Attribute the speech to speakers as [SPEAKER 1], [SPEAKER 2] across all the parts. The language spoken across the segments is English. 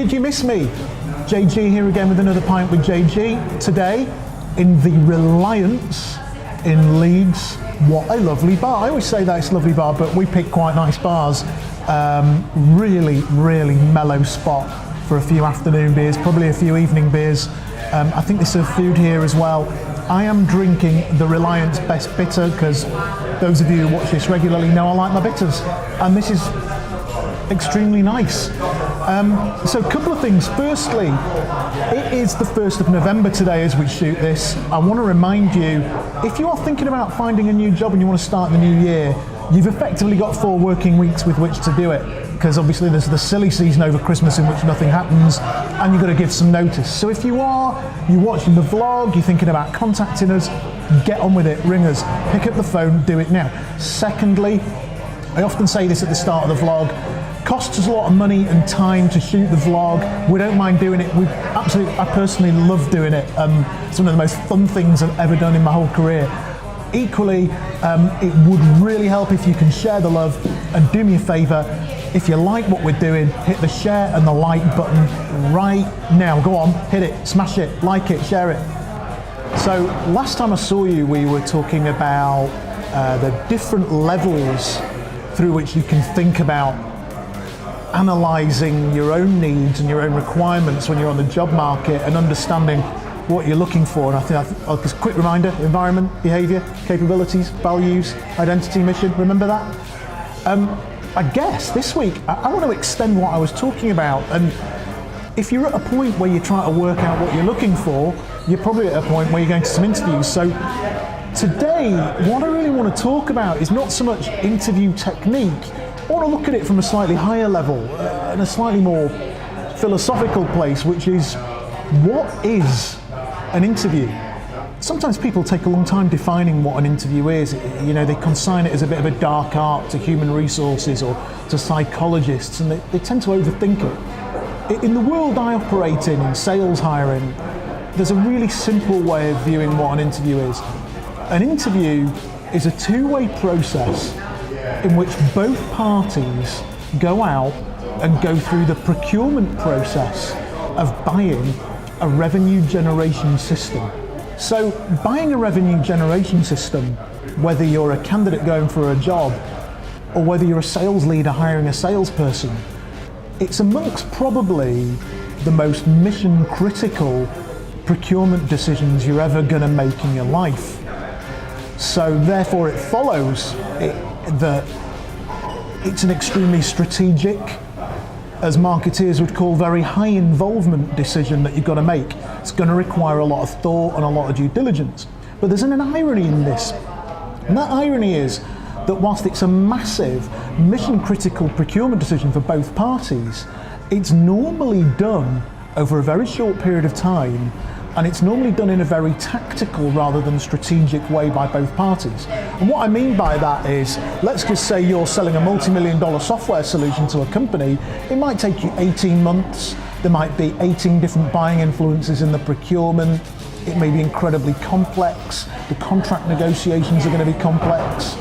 [SPEAKER 1] Did you miss me? JG here again with another pint with JG. Today in the Reliance in Leeds. What a lovely bar. I always say that it's a lovely bar, but we pick quite nice bars. Really mellow spot for a few afternoon beers, probably a few evening beers. I think they serve food here as well. I am drinking the Reliance Best Bitter because those of you who watch this regularly know I like my bitters, and this is extremely nice. So a couple of things. Firstly, it is the 1st of November today as we shoot this. I want to remind you, if you are thinking about finding a new job and you want to start the new year, you've effectively got 4 working weeks with which to do it, because obviously there's the silly season over Christmas in which nothing happens and you've got to give some notice. So if you're watching the vlog, you're thinking about contacting us, get on with it, ring us, pick up the phone, do it now. Secondly, I often say this at the start of the vlog, costs us a lot of money and time to shoot the vlog. We don't mind doing it. I personally love doing it. It's one of the most fun things I've ever done in my whole career. Equally, it would really help if you can share the love, and do me a favour, if you like what we're doing, hit the share and the like button right now. Go on, hit it, smash it, like it, share it. So last time I saw you, we were talking about the different levels through which you can think about analysing your own needs and your own requirements when you're on the job market and understanding what you're looking for. And I think just a quick reminder: environment, behaviour, capabilities, values, identity, mission. Remember that? I guess this week I want to extend what I was talking about, and if you're at a point where you're trying to work out what you're looking for, you're probably at a point where you're going to some interviews. So today, what I really want to talk about is not so much interview technique. I want to look at it from a slightly higher level and a slightly more philosophical place, which is, what is an interview? Sometimes people take a long time defining what an interview is. You know, they consign it as a bit of a dark art to human resources or to psychologists, and they tend to overthink it. In the world I operate in sales hiring, there's a really simple way of viewing what an interview is. An interview is a two-way process in which both parties go out and go through the procurement process of buying a revenue generation system. So buying a revenue generation system, whether you're a candidate going for a job or whether you're a sales leader hiring a salesperson, it's amongst probably the most mission critical procurement decisions you're ever going to make in your life. So therefore it follows that it's an extremely strategic, as marketeers would call, very high involvement decision that you've got to make. It's going to require a lot of thought and a lot of due diligence. But there's an irony in this. And that irony is that whilst it's a massive mission critical procurement decision for both parties, it's normally done over a very short period of time, and it's normally done in a very tactical rather than strategic way by both parties. And what I mean by that is, let's just say you're selling a multi-million-dollar software solution to a company. It might take you 18 months. There might be 18 different buying influences in the procurement. It may be incredibly complex. The contract negotiations are going to be complex.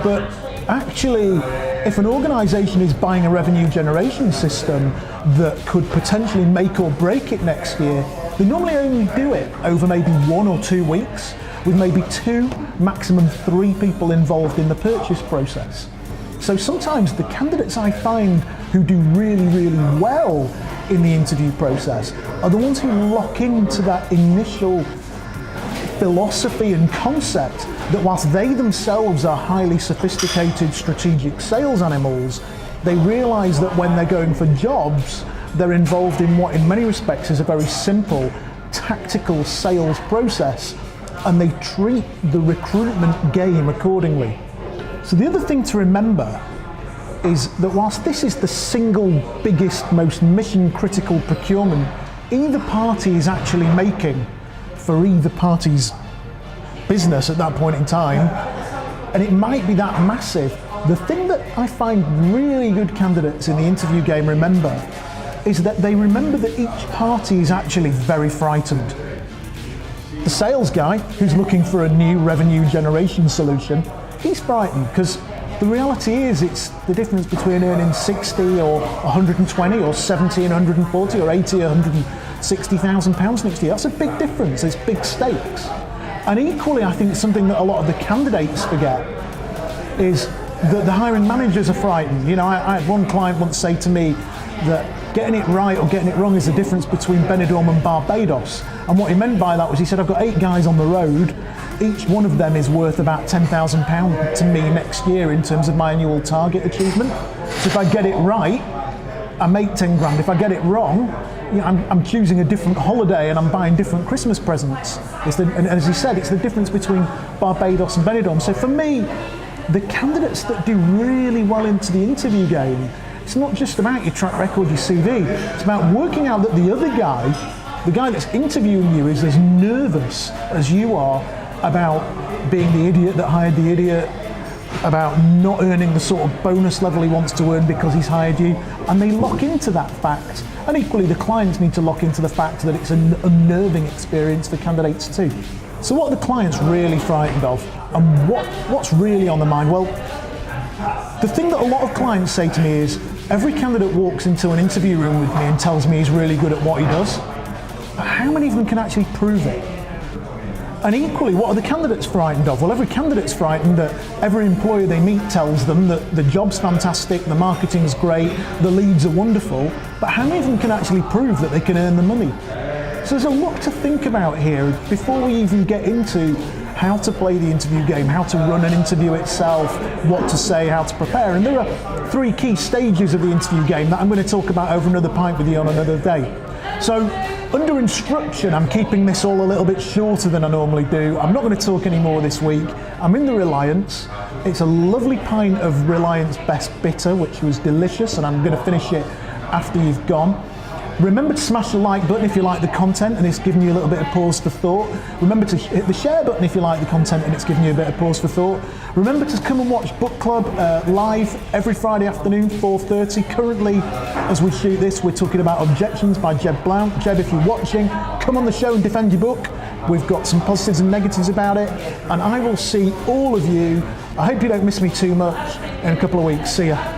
[SPEAKER 1] But actually, if an organisation is buying a revenue generation system that could potentially make or break it next year, they normally only do it over maybe 1 or 2 weeks, with maybe 2, maximum 3 people involved in the purchase process. So sometimes the candidates I find who do really well in the interview process are the ones who lock into that initial philosophy and concept that whilst they themselves are highly sophisticated strategic sales animals, they realise that when they're going for jobs, they're involved in what in many respects is a very simple tactical sales process, and they treat the recruitment game accordingly. So the other thing to remember is that whilst this is the single biggest, most mission critical procurement either party is actually making for either party's business at that point in time, and it might be that massive, the thing that I find really good candidates in the interview game remember is that they remember that each party is actually very frightened. The sales guy who's looking for a new revenue generation solution, he's frightened because The reality is it's the difference between earning 60 or 120 or 70 and 140 or 80 or 160,000 pounds next year. That's a big difference. There's big stakes. And equally, I think something that a lot of the candidates forget is that the hiring managers are frightened. You know, I had one client once say to me that getting it right or getting it wrong is the difference between Benidorm and Barbados. And what he meant by that was, he said, I've got 8 guys on the road. Each one of them is worth about £10,000 to me next year in terms of my annual target achievement. So if I get it right, I make 10 grand. If I get it wrong, you know, I'm choosing a different holiday and I'm buying different Christmas presents. And as he said, it's the difference between Barbados and Benidorm. So for me, the candidates that do really well into the interview game, it's not just about your track record, your CV. It's about working out that the other guy, the guy that's interviewing you, is as nervous as you are about being the idiot that hired the idiot, about not earning the sort of bonus level he wants to earn because he's hired you, and they lock into that fact. And equally, the clients need to lock into the fact that it's an unnerving experience for candidates too. So what are the clients really frightened of, and what's really on the mind? Well, the thing that a lot of clients say to me is, every candidate walks into an interview room with me and tells me he's really good at what he does, but how many of them can actually prove it? And equally, what are the candidates frightened of? Well, every candidate's frightened that every employer they meet tells them that the job's fantastic, the marketing's great, the leads are wonderful, but how many of them can actually prove that they can earn the money? So there's a lot to think about here before we even get into how to play the interview game, how to run an interview itself, what to say, how to prepare. And there are 3 key stages of the interview game that I'm going to talk about over another pint with you on another day. So under instruction, I'm keeping this all a little bit shorter than I normally do. I'm not going to talk any more this week. I'm in the Reliance. It's a lovely pint of Reliance Best Bitter, which was delicious, and I'm going to finish it after you've gone. Remember to smash the like button if you like the content and it's giving you a little bit of pause for thought. Remember to hit the share button if you like the content and it's giving you a bit of pause for thought. Remember to come and watch Book Club live every Friday afternoon, 4:30. Currently, as we shoot this, we're talking about Objections by Jeb Blount. Jeb, if you're watching, come on the show and defend your book. We've got some positives and negatives about it, and I will see all of you. I hope you don't miss me too much in a couple of weeks. See ya.